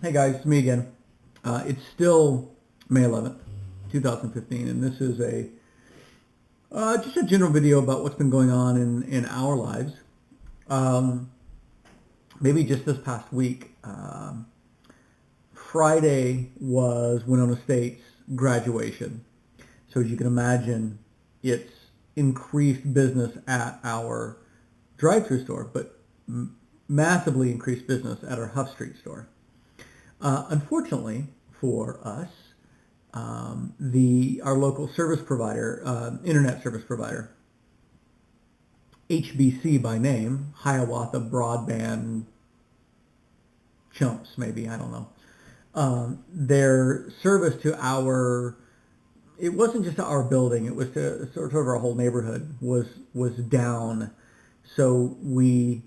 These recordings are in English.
Hey guys, it's me again. It's still May 11th, 2015, and this is a just a general video about what's been going on in our lives. Um, Maybe just this past week, Friday was Winona State's graduation. So as you can imagine, it's increased business at our drive-through store, but massively increased business at our Huff Street store. Unfortunately for us, the our local service provider, internet service provider, HBC by name, Hiawatha Broadband Chumps, maybe I don't know. Their service to our it wasn't just to our building; it was to sort of our whole neighborhood was down. So we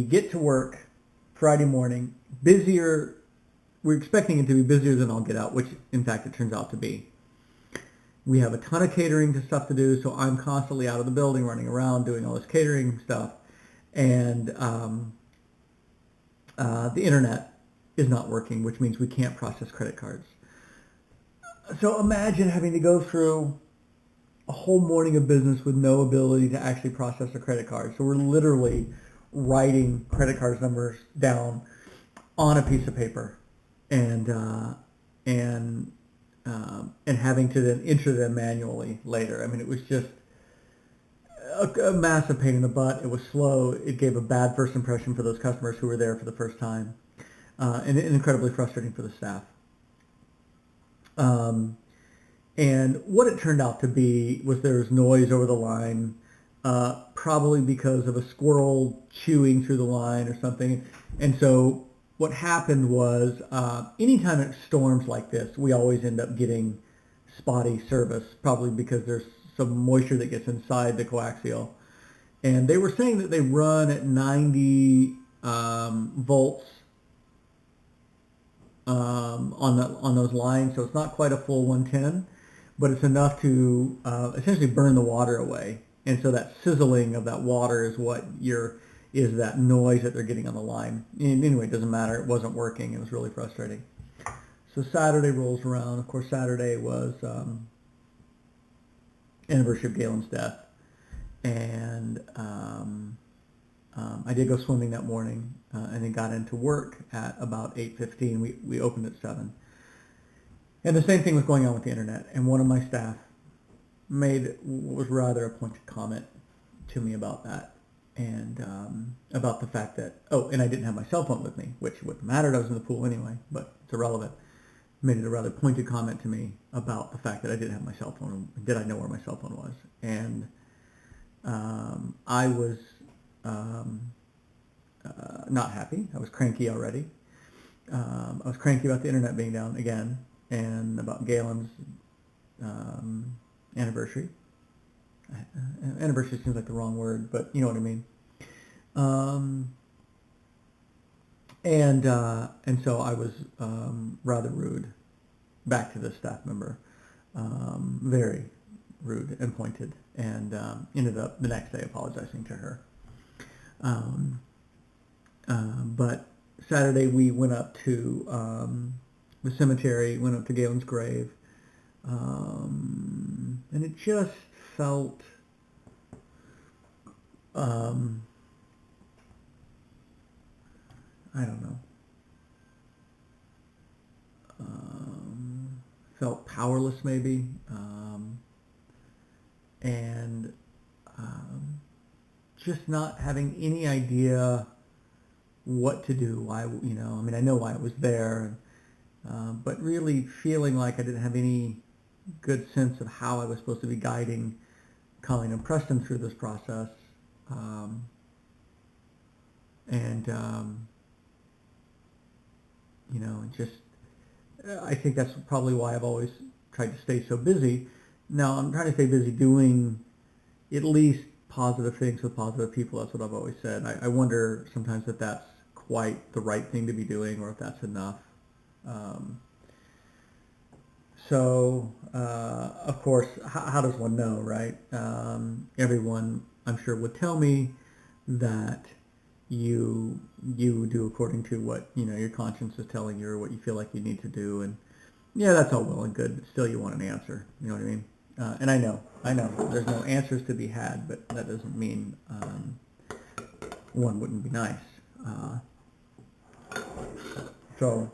get to work Friday morning, busier. We're expecting it to be busier than I'll get out, which in fact it turns out to be. We have a ton of catering stuff to do, so I'm constantly out of the building, running around, doing all this catering stuff, and the internet is not working, which means we can't process credit cards. So imagine having to go through a whole morning of business with no ability to actually process a credit card. So we're literally writing credit card numbers down on a piece of paper and and and having to then enter them manually later. I mean, it was just a massive pain in the butt. It was slow. It gave a bad first impression for those customers who were there for the first time, and incredibly frustrating for the staff. Um, and what it turned out to be was there was noise over the line, probably because of a squirrel chewing through the line or something. And so what happened was, anytime it storms like this, we always end up getting spotty service, probably because there's some moisture that gets inside the coaxial. And they were saying that they run at 90 volts on those lines, so it's not quite a full 110, but it's enough to essentially burn the water away. And so that sizzling of that water is what is that noise that they're getting on the line. And anyway, it doesn't matter. It wasn't working. It was really frustrating. So Saturday rolls around. Of course, Saturday was anniversary of Galen's death, and I did go swimming that morning, and then got into work at about 8:15. We opened at 7. And the same thing was going on with the internet. And one of my staff made what was rather a pointed comment to me about that, and about the fact that, oh, and I didn't have my cell phone with me, which wouldn't have mattered. I was in the pool anyway, but it's irrelevant. Made it a rather pointed comment to me about the fact that I didn't have my cell phone. Did I know where my cell phone was? And I was not happy. I was cranky already. I was cranky about the internet being down again, and about Galen's anniversary. Anniversary seems like the wrong word, but you know what I mean. Um, and so I was rather rude back to the staff member, very rude and pointed, and ended up the next day apologizing to her. Um, but Saturday we went up to the cemetery, went up to Galen's grave, and it just felt I don't know, felt powerless maybe, and just not having any idea what to do. Why, I mean, I know why I was there, but really feeling like I didn't have any good sense of how I was supposed to be guiding Colleen and Preston through this process. And just I think that's probably why I've always tried to stay so busy. Now I'm trying to stay busy doing at least positive things with positive people. That's what I've always said. I wonder sometimes if that's quite the right thing to be doing, or if that's enough. Um, of course, how does one know, right? Everyone, I'm sure, would tell me that you do according to what your conscience is telling you or what you feel like you need to do. And yeah, that's all well and good, but still you want an answer. You know what I mean? And I know there's no answers to be had, but that doesn't mean one wouldn't be nice. So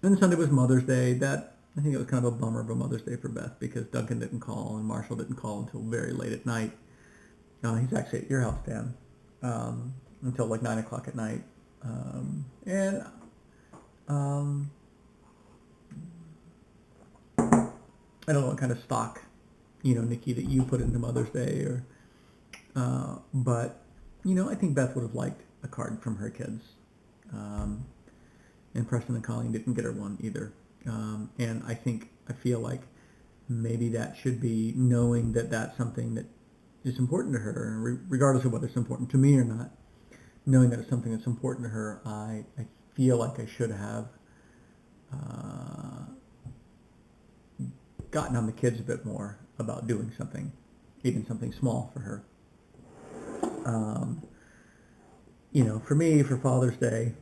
and Sunday was Mother's Day. That, I think it was kind of a bummer of a Mother's Day for Beth because Duncan didn't call and Marshall didn't call until very late at night. He's actually at your house, Dan, until like 9 o'clock at night. And I don't know what kind of stock, Nikki, that you put into Mother's Day, or but I think Beth would have liked a card from her kids. And Preston and Colleen didn't get her one either. And I feel like maybe that should be, knowing that that's something that is important to her, regardless of whether it's important to me or not, knowing that it's something that's important to her, I feel like I should have gotten on the kids a bit more about doing something, even something small for her. For me, for Father's Day,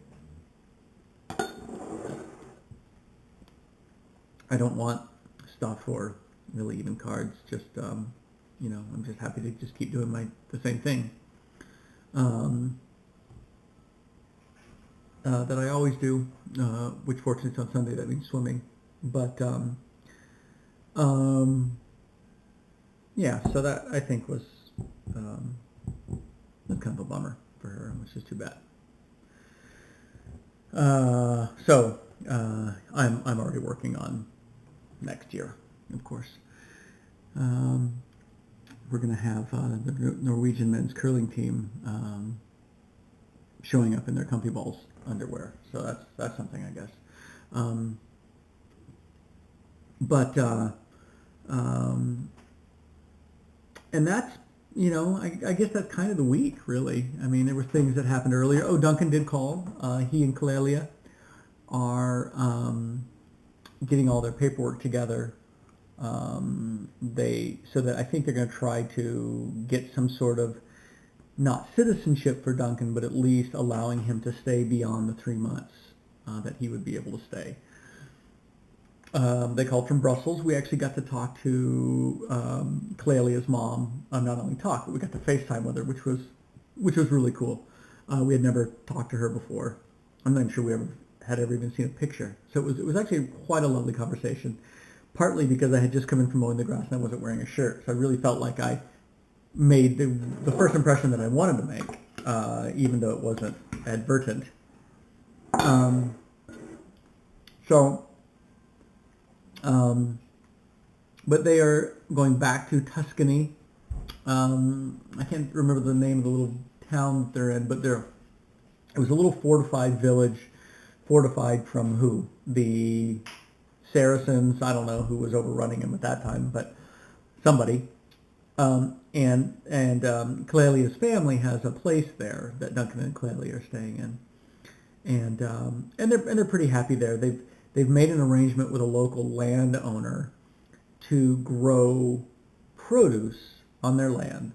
I don't want stuff or really even cards. Just I'm just happy to just keep doing the same thing that I always do, which fortunately is on Sunday. That means swimming. But yeah, so that I think was kind of a bummer for her, which is too bad. So I'm already working on next year, of course. We're going to have the Norwegian men's curling team showing up in their comfy balls underwear, so that's something, I guess. And that's, I guess that's kind of the week, really. I mean, there were things that happened earlier. Oh, Duncan did call. He and Clelia are getting all their paperwork together. So that I think they're going to try to get some sort of, not citizenship for Duncan, but at least allowing him to stay beyond the 3 months that he would be able to stay. They called from Brussels. We actually got to talk to Clelia's mom. Not only talk, but we got to FaceTime with her, which was really cool. We had never talked to her before. I'm not even sure we had ever even seen a picture. So it was actually quite a lovely conversation. Partly because I had just come in from mowing the grass and I wasn't wearing a shirt, so I really felt like I made the first impression that I wanted to make, even though it wasn't advertent. But they are going back to Tuscany. I can't remember the name of the little town that they're in, but it was a little fortified village, fortified from who? The Saracens. I don't know who was overrunning them at that time, but somebody. And Clelia's family has a place there that Duncan and Clelia are staying in, and they're pretty happy there. They've made an arrangement with a local landowner to grow produce on their land.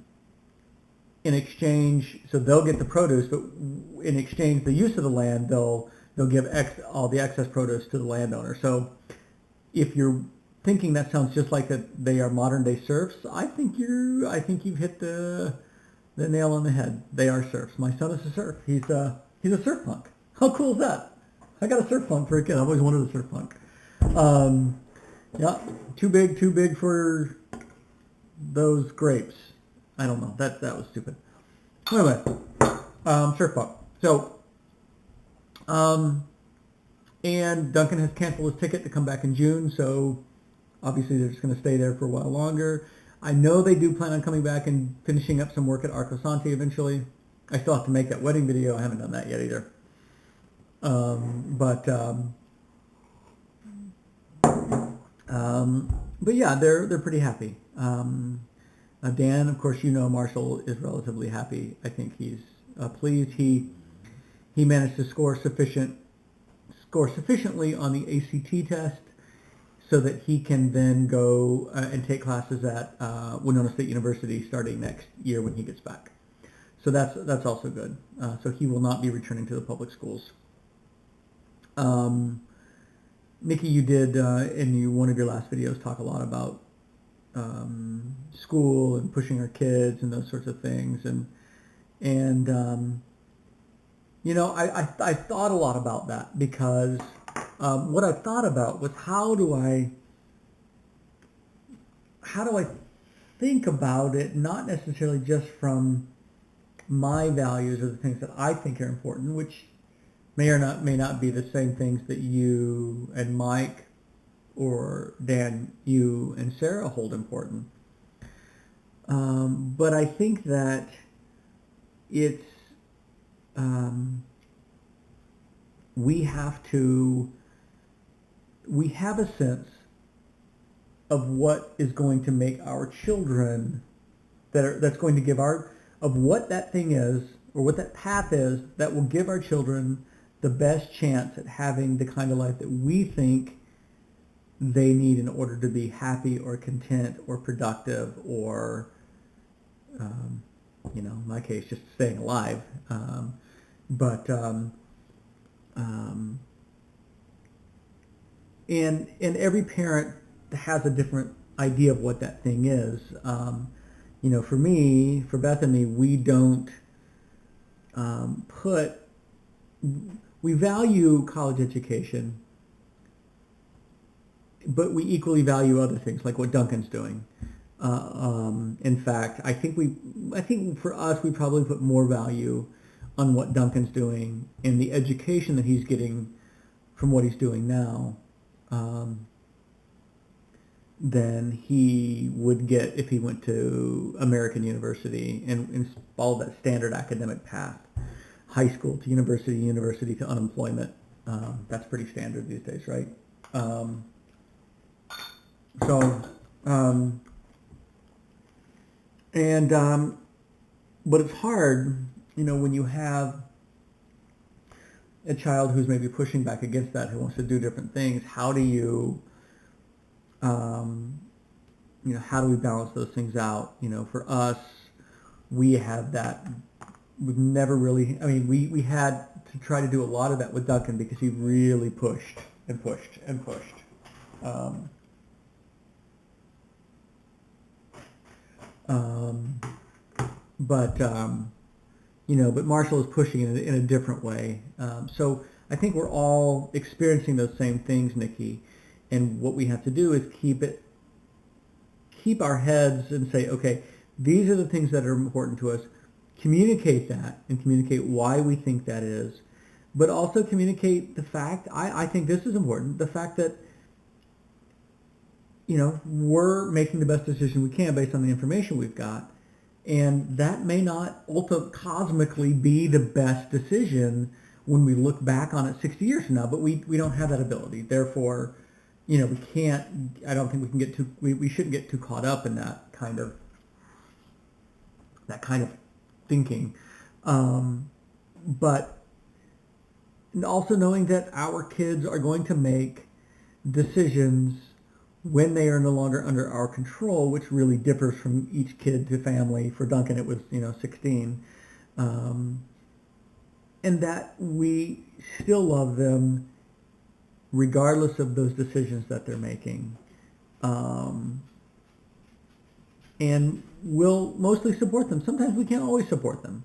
In exchange, so they'll get the produce, but in exchange, the use of the land, they'll give all the excess produce to the landowner. So if you're thinking that sounds just like that they are modern day serfs, I think you've hit the nail on the head. They are serfs. My son is a serf. He's a surf punk. How cool is that? I got a surf punk for a kid. I've always wanted a surf punk. Yeah, too big for those grapes. I don't know. That was stupid. Anyway, surf punk. So, and Duncan has canceled his ticket to come back in June, so obviously they're just going to stay there for a while longer. I know they do plan on coming back and finishing up some work at Arco Santi eventually. I still have to make that wedding video. I haven't done that yet either. But yeah, they're pretty happy. Dan, of course, Marshall is relatively happy. I think he's pleased. He managed to score sufficiently on the ACT test, so that he can then go and take classes at Winona State University starting next year when he gets back. So that's also good. So he will not be returning to the public schools. Nikki, you did in one of your last videos talk a lot about school and pushing our kids and those sorts of things, and I thought a lot about that because what I thought about was how do I think about it, not necessarily just from my values or the things that I think are important, which may not be the same things that you and Mike or Dan, you and Sarah hold important. But I think that it's we have a sense of what is going to make our children that's going to give of what that thing is or what that path is that will give our children the best chance at having the kind of life that we think they need in order to be happy or content or productive or, in my case, just staying alive. And every parent has a different idea of what that thing is. For me, for Beth and me, we don't we value college education, but we equally value other things like what Duncan's doing. In fact, I think for us, we probably put more value on what Duncan's doing and the education that he's getting from what he's doing now than he would get if he went to American University and followed that standard academic path. High school to university, university to unemployment. That's pretty standard these days, right? But it's hard, when you have a child who's maybe pushing back against that, who wants to do different things. How do you, how do we balance those things out? For us, we have that. We've never really, we had to try to do a lot of that with Duncan because he really pushed and pushed and pushed. But Marshall is pushing in a different way. So I think we're all experiencing those same things, Nikki. And what we have to do is keep our heads and say, okay, these are the things that are important to us. Communicate that and communicate why we think that is, but also communicate the fact, I think this is important, the fact that, we're making the best decision we can based on the information we've got. And that may not cosmically be the best decision when we look back on it 60 years from now, but we don't have that ability. Therefore, we can't, I don't think we can get too, we shouldn't get too caught up in that kind of thinking. But also knowing that our kids are going to make decisions when they are no longer under our control, which really differs from each kid to family. For Duncan, it was, 16. And that we still love them regardless of those decisions that they're making. And we'll mostly support them. Sometimes we can't always support them.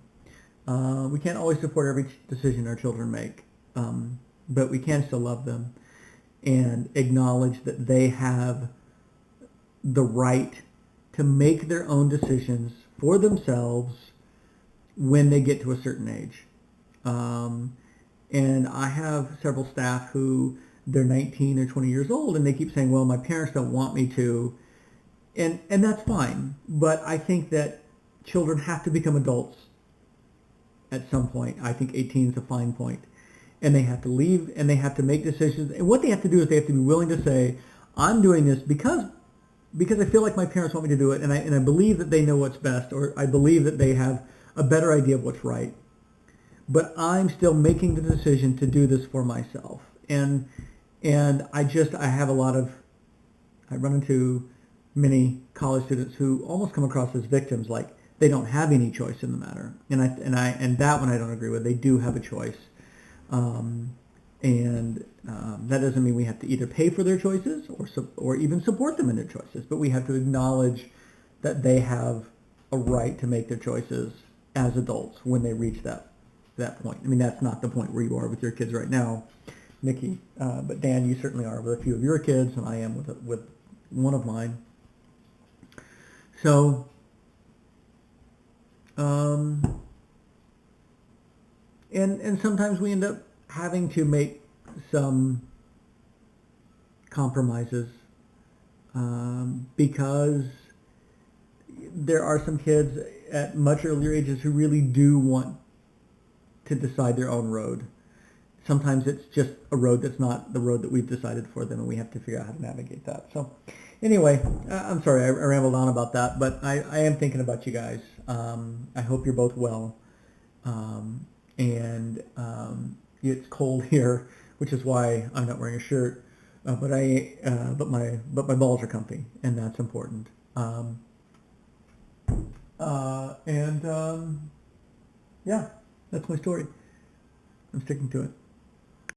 We can't always support every decision our children make, but we can still love them and acknowledge that they have the right to make their own decisions for themselves when they get to a certain age. And I have several staff who they're 19 or 20 years old and they keep saying, well, my parents don't want me to. And that's fine. But I think that children have to become adults at some point. I think 18 is a fine point. And they have to leave and they have to make decisions. And what they have to do is they have to be willing to say, I'm doing this because I feel like my parents want me to do it, and I believe that they know what's best, or I believe that they have a better idea of what's right. But I'm still making the decision to do this for myself. And I have a lot of I run into many college students who almost come across as victims, like they don't have any choice in the matter. And that one I don't agree with. They do have a choice. That doesn't mean we have to either pay for their choices or even support them in their choices, but we have to acknowledge that they have a right to make their choices as adults when they reach that point. I mean, that's not the point where you are with your kids right now, Nikki, but Dan, you certainly are with a few of your kids, and I am with one of mine. So, and sometimes we end up having to make some compromises because there are some kids at much earlier ages who really do want to decide their own road. Sometimes it's just a road that's not the road that we've decided for them, and we have to figure out how to navigate that. So anyway, I'm sorry I rambled on about that, but I am thinking about you guys. I hope you're both well. It's cold here, which is why I'm not wearing a shirt. But my balls are comfy, and that's important. Yeah, that's my story. I'm sticking to it.